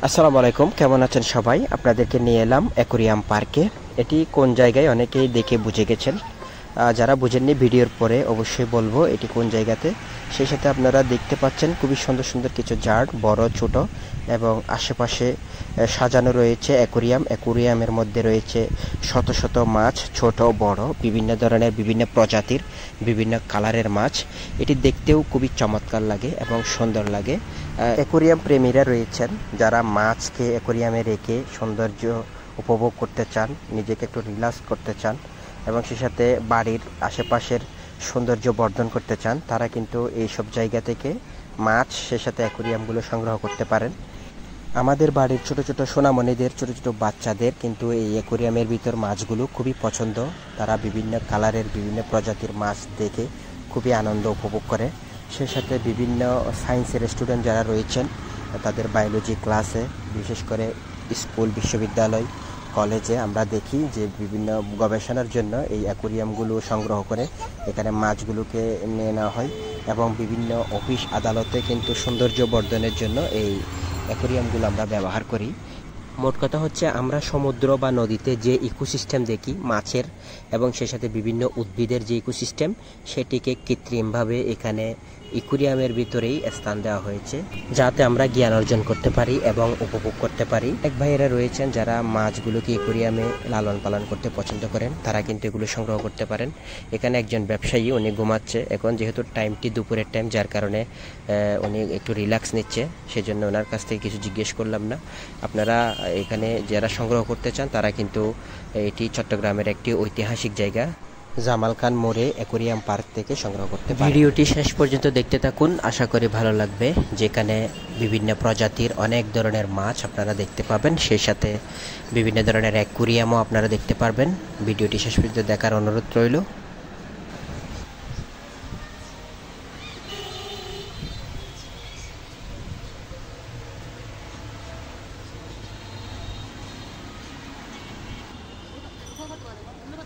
আসসালামু আলাইকুম, কেমন আছেন সবাই? আপনাদেরকে নিয়ে এলাম অ্যাকুরিয়াম পার্কে। এটি কোন জায়গায় অনেকেই দেখে বুঝে গেছেন। যারা বুঝেননি ভিডিওর পরে অবশ্যই বলবো এটি কোন জায়গাতে। সেই সাথে আপনারা দেখতে পাচ্ছেন খুবই সুন্দর সুন্দর কিছু জার, বড় ছোট, এবং আশেপাশে সাজানো রয়েছে অ্যাকুরিয়াম। অ্যাকুরিয়ামের মধ্যে রয়েছে শত শত মাছ, ছোট বড় বিভিন্ন ধরনের বিভিন্ন প্রজাতির বিভিন্ন কালারের মাছ। এটি দেখতেও খুবই চমৎকার লাগে এবং সুন্দর লাগে। অ্যাকুরিয়াম প্রেমীরা রয়েছেন যারা মাছকে অ্যাকুরিয়ামে রেখে সৌন্দর্য উপভোগ করতে চান, নিজেকে একটু রিল্যাক্স করতে চান এবং সেই সাথে বাড়ির আশেপাশের সৌন্দর্য বর্ধন করতে চান, তারা কিন্তু এইসব জায়গা থেকে মাছ সেই সাথে অ্যাকুরিয়ামগুলো সংগ্রহ করতে পারেন। আমাদের বাড়ির ছোট ছোট সোনামণিদের, ছোট ছোট বাচ্চাদের কিন্তু এই অ্যাকুরিয়ামের ভিতর মাছগুলো খুবই পছন্দ। তারা বিভিন্ন কালারের বিভিন্ন প্রজাতির মাছ দেখে খুবই আনন্দ উপভোগ করে। সেই সাথে বিভিন্ন সায়েন্সের স্টুডেন্ট যারা রয়েছেন তাদের বায়োলজি ক্লাসে, বিশেষ করে স্কুল, বিশ্ববিদ্যালয়, কলেজে আমরা দেখি যে বিভিন্ন গবেষণার জন্য এই অ্যাকুরিয়ামগুলো সংগ্রহ করে এখানে মাছগুলোকে নিয়ে নেওয়া হয় এবং বিভিন্ন অফিস আদালতে কিন্তু সৌন্দর্য বর্ধনের জন্য এই অ্যাকুরিয়ামগুলো আমরা ব্যবহার করি। মোট কথা হচ্ছে, আমরা সমুদ্র বা নদীতে যে ইকোসিস্টেম দেখি মাছের এবং সেই সাথে বিভিন্ন উদ্ভিদের যে ইকোসিস্টেম, সেটিকে কৃত্রিমভাবে এখানে অ্যাকুরিয়ামের ভিতরেই স্থান দেওয়া হয়েছে, যাতে আমরা জ্ঞান অর্জন করতে পারি এবং উপভোগ করতে পারি। এক ভাইয়েরা রয়েছেন যারা মাছগুলোকে অ্যাকুরিয়ামে লালন পালন করতে পছন্দ করেন, তারা কিন্তু এগুলো সংগ্রহ করতে পারেন। এখানে একজন ব্যবসায়ী, উনি ঘুমাচ্ছে এখন, যেহেতু টাইমটি দুপুরের টাইম, যার কারণে উনি একটু রিল্যাক্স নিচ্ছে, সেজন্য ওনার কাছ থেকে কিছু জিজ্ঞেস করলাম না। আপনারা এখানে যারা সংগ্রহ করতে চান তারা কিন্তু এটি চট্টগ্রামের একটি ঐতিহাসিক জায়গা জামাল খান মোড়ে অ্যাকুরিয়াম পার্ক থেকে সংগ্রহ করতে পারেন। ভিডিওটি শেষ পর্যন্ত দেখতে থাকুন, আশা করি ভালো লাগবে। যেখানে বিভিন্ন প্রজাতির অনেক ধরনের মাছ আপনারা দেখতে পাবেন, সেই সাথে বিভিন্ন ধরনের অ্যাকুরিয়ামও আপনারা দেখতে পারবেন। ভিডিওটি শেষ পর্যন্ত দেখার অনুরোধ রইল।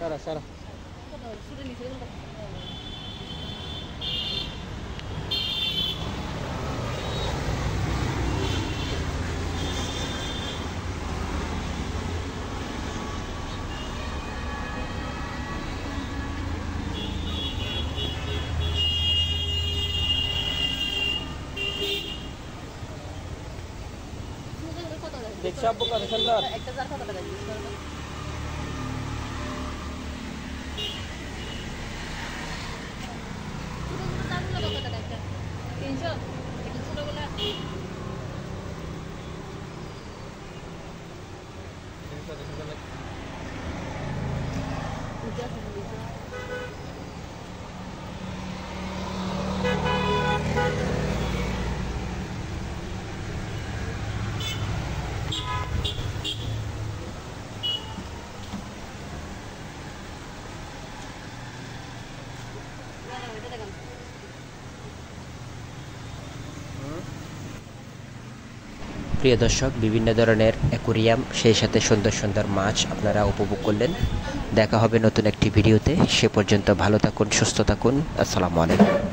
Sarah, Sarah. দেখছি আব্বু কত সুন্দর একটা জার কত টাকা দিছিস করো ছোট কত টাকা একটা 300 এটা ছোটগুলা 300 প্রিয় দর্শক, বিভিন্ন ধরনের অ্যাকুরিয়াম, সেই সাথে সুন্দর সুন্দর মাছ আপনারা উপভোগ করলেন। দেখা হবে নতুন একটি ভিডিওতে। সে পর্যন্ত ভালো থাকুন, সুস্থ থাকুন। আসসালামু আলাইকুম।